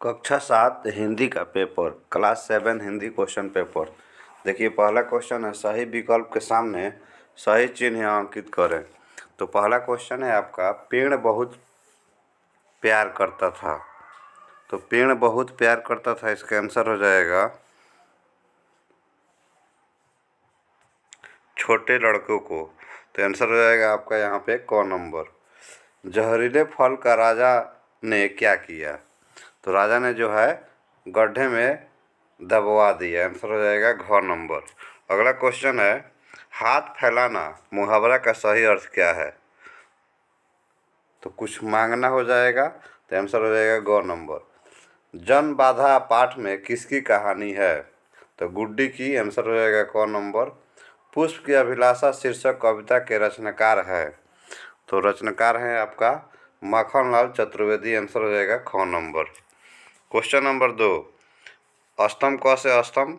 कक्षा 7 हिंदी का paper class 7 Hindi question paper. देखिए पहला क्वेश्चन है, सही विकल्प के सामने सही चिन्ह अंकित करें। तो पहला क्वेश्चन है आपका, पेड़ बहुत प्यार करता था। तो पेड़ बहुत प्यार करता था, इसका आंसर हो जाएगा छोटे लड़कों को। तो आंसर हो जाएगा आपका यहाँ पे क नंबर। जहरीले फल का राजा ने क्या किया? तो राजा ने जो है गड्ढे में दबवा दिया। आंसर हो जाएगा घ नंबर। अगला क्वेश्चन है, हाथ फैलाना मुहावरा का सही अर्थ क्या है? तो कुछ मांगना हो जाएगा। तो आंसर हो जाएगा ग नंबर। जन बाधा पाठ में किसकी कहानी है? तो गुड्डी की। आंसर हो जाएगा क नंबर। पुष्प की अभिलाषा शीर्षक कविता के रचनाकार है? तो रचनाकार हैं आपका माखनलाल चतुर्वेदी। आंसर हो जाएगा ख नंबर। क्वेश्चन नंबर 2, अष्टम क से अष्टम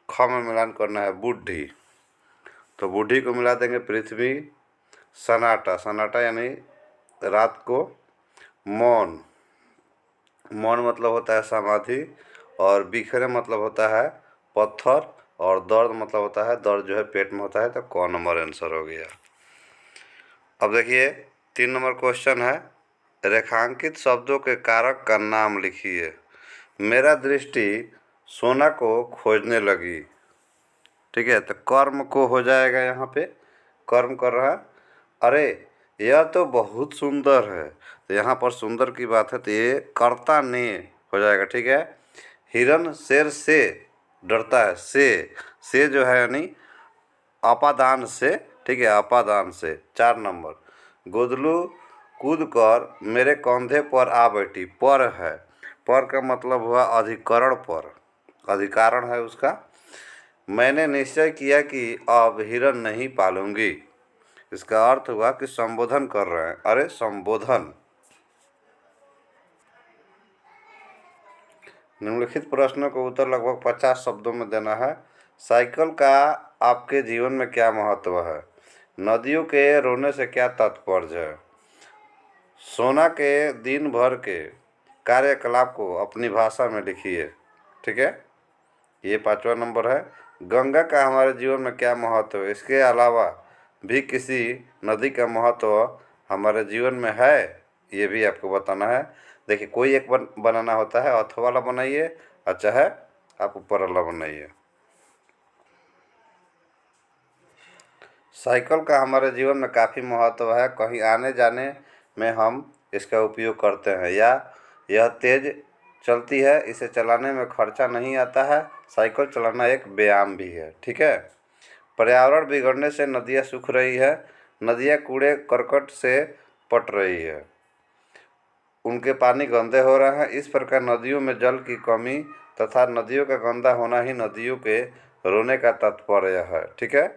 ख में मिलान करना है बुढ़ी। तो बुढ़ी को मिला देंगे पृथ्वी। सन्नाटा, सन्नाटा यानी रात को। मौन, मौन मतलब होता है समाधि। और बिखरे मतलब होता है पत्थर। और दर्द मतलब होता है, दर्द जो है पेट में होता है। तो क नंबर आंसर हो गया। अब देखिए 3 नंबर क्वेश्चन है, रेखांकित शब्दों के कारक का नाम लिखिए। मेरा दृष्टि सोना को खोजने लगी। ठीक है, तो कर्म को हो जाएगा यहाँ पे, कर्म कर रहा है। अरे यह तो बहुत सुंदर है। तो यहाँ पर सुंदर की बात है, तो ये कर्ता ने हो जाएगा। ठीक है, हिरन शेर से डरता है। से जो है यानी अपादान से। ठीक है, अपादान से। 4 नंबर, गोदलू कूद कर मेरे कंधे पर आ बैठी। पर है, पर का मतलब हुआ अधिकरण पर, अधिकारण है उसका। मैंने निश्चय किया कि अब हिरन नहीं पालूंगी। इसका अर्थ हुआ कि संबोधन कर रहे हैं। अरे संबोधन। निम्नलिखित प्रश्नों को उत्तर लगभग 50 शब्दों में देना है। साइकिल का आपके जीवन में क्या महत्व है? नदियों के रोने से क्या तात्पर्य है? सोना के दिन भर के कार्यकलाप को अपनी भाषा में लिखिए। ठीक है, ये 5वां नंबर है। गंगा का हमारे जीवन में क्या महत्व है? इसके अलावा भी किसी नदी का महत्व हमारे जीवन में है, ये भी आपको बताना है। देखिए कोई एक बनाना होता है, अथवा वाला बनाइए, अच्छा है आप ऊपर वाला बनाइए। साइकिल का हमारे जीवन में काफ़ी महत्व है। कहीं आने जाने में हम इसका उपयोग करते हैं, या यह तेज़ चलती है, इसे चलाने में खर्चा नहीं आता है। साइकिल चलाना एक व्यायाम भी है। ठीक है, पर्यावरण बिगड़ने से नदियाँ सूख रही है। नदियाँ कूड़े करकट से पट रही है, उनके पानी गंदे हो रहे हैं। इस प्रकार नदियों में जल की कमी तथा नदियों का गंदा होना ही नदियों के रोने का तात्पर्य है। ठीक है,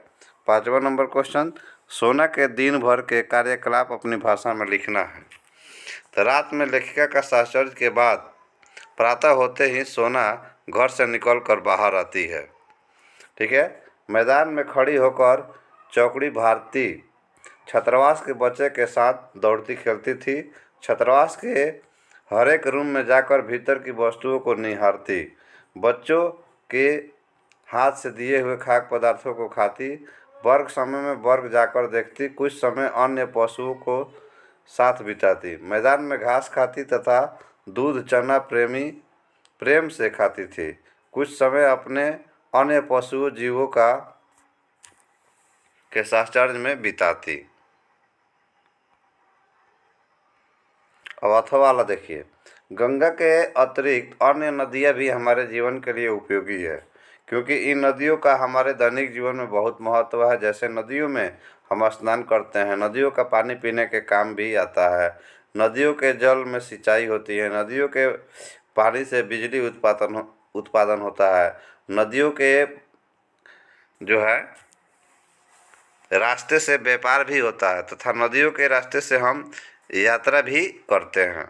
5वां नंबर क्वेश्चन, सोना के दिन भर के कार्यकलाप अपनी भाषा में लिखना है। तो रात में लेखिका का साहचर्य के बाद प्रातः होते ही सोना घर से निकल कर बाहर आती है। ठीक है, मैदान में खड़ी होकर चौकड़ी भारती छात्रावास के बच्चे के साथ दौड़ती खेलती थी। छात्रावास के हर एक रूम में जाकर भीतर की वस्तुओं को निहारती। बच्चों के हाथ से दिए हुए खाद्य पदार्थों को खाती। वर्ग समय में वर्ग जाकर देखती। कुछ समय अन्य पशुओं को साथ बिताती। मैदान में घास खाती तथा दूध चना प्रेम से खाती थी। कुछ समय अपने अन्य पशुओं जीवों के साहचर्य में बिताती। अब अथवा वाला देखिए, गंगा के अतिरिक्त अन्य नदियाँ भी हमारे जीवन के लिए उपयोगी है, क्योंकि इन नदियों का हमारे दैनिक जीवन में बहुत महत्व है। जैसे नदियों में हम स्नान करते हैं, नदियों का पानी पीने के काम भी आता है। नदियों के जल में सिंचाई होती है। नदियों के पानी से बिजली उत्पादन होता है। नदियों के जो है रास्ते से व्यापार भी होता है, तथा नदियों के रास्ते से हम यात्रा भी करते हैं।